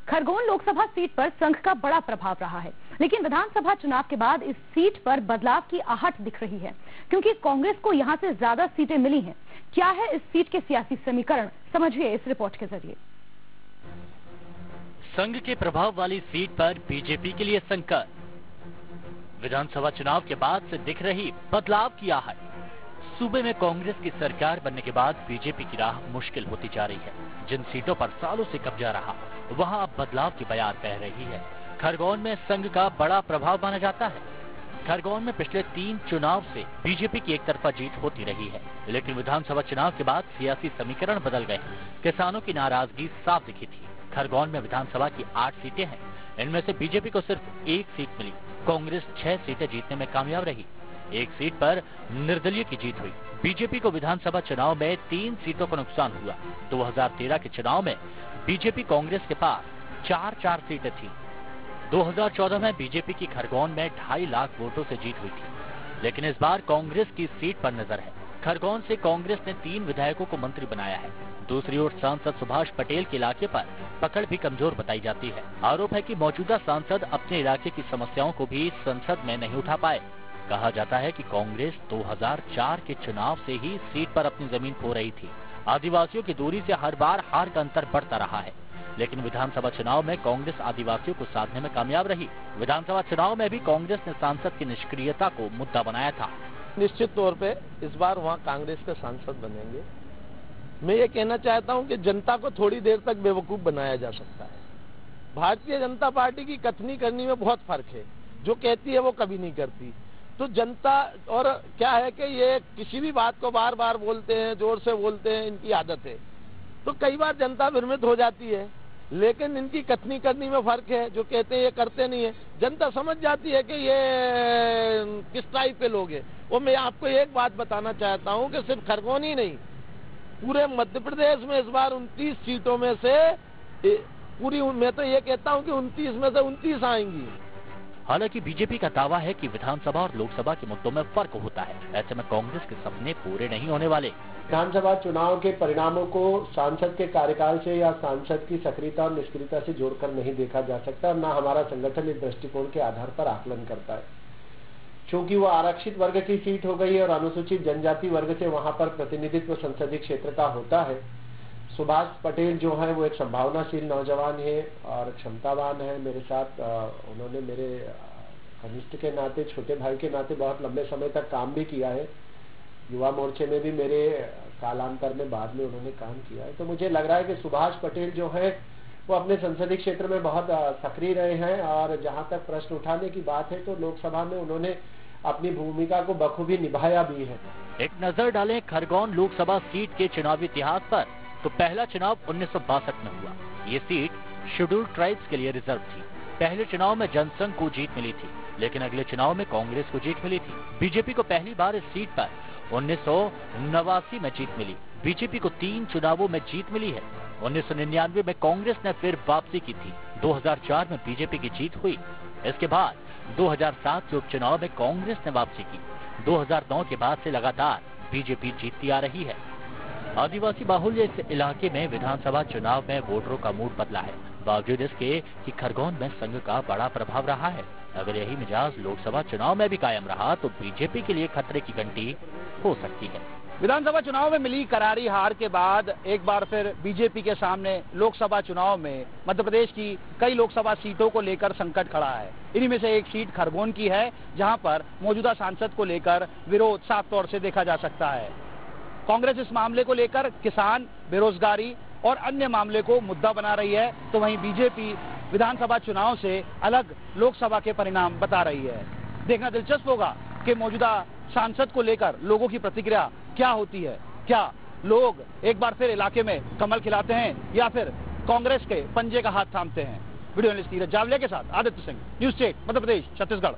Khargone Lok Sabha seat पर संघ का बड़ा प्रभाव रहा है, लेकिन विधानसभा चुनाव के बाद इस सीट पर बदलाव की आहट दिख रही है, क्योंकि कांग्रेस को यहां से ज्यादा सीटें मिली हैं। क्या है इस सीट के सियासी समीकरण, समझिए इस रिपोर्ट के जरिए। संघ के प्रभाव वाली सीट पर बीजेपी के लिए संकट। विधानसभा चुनाव के बाद से दिख रही बदलाव की आहट। सूबे में कांग्रेस की सरकार बनने के बाद बीजेपी की राह मुश्किल होती जा रही है। जिन सीटों पर सालों से कब्जा रहा, वहां अब बदलाव की बयार बह रही है। खरगोन में संघ का बड़ा प्रभाव माना जाता है। खरगोन में पिछले 3 चुनाव से बीजेपी की एक तरफा जीत होती रही है, लेकिन विधानसभा चुनाव के बाद सियासी समीकरण बदल गए। किसानों की नाराजगी साफ दिखी थी। खरगोन में विधानसभा की 8 सीटें हैं, इनमें से बीजेपी को सिर्फ 1 सीट मिली। कांग्रेस 6 सीटें जीतने में कामयाब रही। 1 सीट पर निर्दलीय की जीत हुई। बीजेपी को विधानसभा चुनाव में 3 सीटों का नुकसान हुआ। 2013 के चुनाव में बीजेपी कांग्रेस के पास 4-4 सीटें थी। 2014 में बीजेपी की खरगोन में 2.5 लाख वोटों से जीत हुई थी, लेकिन इस बार कांग्रेस की सीट पर नजर है। खरगोन से कांग्रेस ने 3 विधायकों को मंत्री बनाया है। दूसरी ओर सांसद सुभाष पटेल के इलाके पर पकड़ भी कमजोर बताई जाती है। आरोप है कि मौजूदा सांसद अपने इलाके की समस्याओं को भी संसद में नहीं उठा पाए। कहा जाता है कि कांग्रेस 2004 के चुनाव से ही सीट पर अपनी जमीन खो रही थी। आदिवासियों की दूरी से हर बार हार का अंतर बढ़ता रहा है, लेकिन विधानसभा चुनाव में कांग्रेस आदिवासियों को साधने में कामयाब रही। विधानसभा चुनाव में भी कांग्रेस ने सांसद की निष्क्रियता को मुद्दा बनाया था। निश्चित तौर पे इस बार वहाँ कांग्रेस के सांसद बनेंगे। मैं ये कहना चाहता हूँ कि जनता को थोड़ी देर तक बेवकूफ बनाया जा सकता है। भारतीय जनता पार्टी की कथनी करनी में बहुत फर्क है। जो कहती है वो कभी नहीं करती। तो जनता, और क्या है कि ये किसी भी बात को बार बार बोलते हैं, जोर से बोलते हैं, इनकी आदत है। तो कई बार जनता भ्रमित हो जाती है, लेकिन इनकी कथनी करनी में फर्क है। जो कहते हैं ये करते नहीं है। जनता समझ जाती है कि ये किस टाइप के लोग हैं। और मैं आपको एक बात बताना चाहता हूं कि सिर्फ खरगोन ही नहीं, पूरे मध्य प्रदेश में इस बार 29 सीटों में से पूरी, मैं तो ये कहता हूं कि 29 में से 29 आएंगी। हालांकि बीजेपी का दावा है कि विधानसभा और लोकसभा के मुद्दों में फर्क होता है। ऐसे में कांग्रेस के सपने पूरे नहीं होने वाले। विधानसभा चुनाव के परिणामों को सांसद के कार्यकाल से या सांसद की सक्रियता और निष्क्रियता से जोड़कर नहीं देखा जा सकता, न हमारा संगठन इस दृष्टिकोण के आधार पर आकलन करता है। चूंकि वो आरक्षित वर्ग की सीट हो गई है और अनुसूचित जनजाति वर्ग से वहां पर प्रतिनिधित्व संसदीय क्षेत्र का होता है। सुभाष पटेल जो है वो एक संभावनाशील नौजवान है और क्षमतावान है। मेरे साथ उन्होंने मेरे कनिष्ठ के नाते, छोटे भाई के नाते बहुत लंबे समय तक काम भी किया है। युवा मोर्चे में भी मेरे कालांतर में बाद में उन्होंने काम किया है। तो मुझे लग रहा है कि सुभाष पटेल जो है वो अपने संसदीय क्षेत्र में बहुत सक्रिय रहे हैं। और जहां तक प्रश्न उठाने की बात है तो लोकसभा में उन्होंने अपनी भूमिका को बखूबी निभाया भी है। एक नजर डालें खरगोन लोकसभा सीट के चुनावी इतिहास पर, तो पहला चुनाव 1962 में हुआ। ये सीट शेड्यूल्ड ट्राइब्स के लिए रिजर्व थी। पहले चुनाव में जनसंघ को जीत मिली थी, लेकिन अगले चुनाव में कांग्रेस को जीत मिली थी। बीजेपी को पहली बार इस सीट पर 1989 में जीत मिली। बीजेपी को 3 चुनावों में जीत मिली है। 1999 में कांग्रेस ने फिर वापसी की थी। 2004 में बीजेपी की जीत हुई। इसके बाद 2007 के उपचुनाव में कांग्रेस ने वापसी की। 2009 के बाद से लगातार बीजेपी जीतती आ रही है। आदिवासी बाहुल्य इस इलाके में विधानसभा चुनाव में वोटरों का मूड बदला है, बावजूद इसके कि खरगोन में संघ का बड़ा प्रभाव रहा है। अगर यही मिजाज लोकसभा चुनाव में भी कायम रहा तो बीजेपी के लिए खतरे की घंटी हो सकती है। विधानसभा चुनाव में मिली करारी हार के बाद एक बार फिर बीजेपी के सामने लोकसभा चुनाव में मध्य प्रदेश की कई लोकसभा सीटों को लेकर संकट खड़ा है। इन्हीं में से एक सीट खरगोन की है, जहां पर मौजूदा सांसद को लेकर विरोध साफ तौर से देखा जा सकता है। कांग्रेस इस मामले को लेकर किसान, बेरोजगारी और अन्य मामले को मुद्दा बना रही है, तो वहीं बीजेपी विधानसभा चुनाव से अलग लोकसभा के परिणाम बता रही है। देखना दिलचस्प होगा कि मौजूदा सांसद को लेकर लोगों की प्रतिक्रिया क्या होती है। क्या लोग एक बार फिर इलाके में कमल खिलाते हैं या फिर कांग्रेस के पंजे का हाथ थामते हैं। वीडियो जर्नलिस्ट नीरज जावलिया के साथ आदित्य सिंह, न्यूज़ 8 मध्य प्रदेश, छत्तीसगढ़।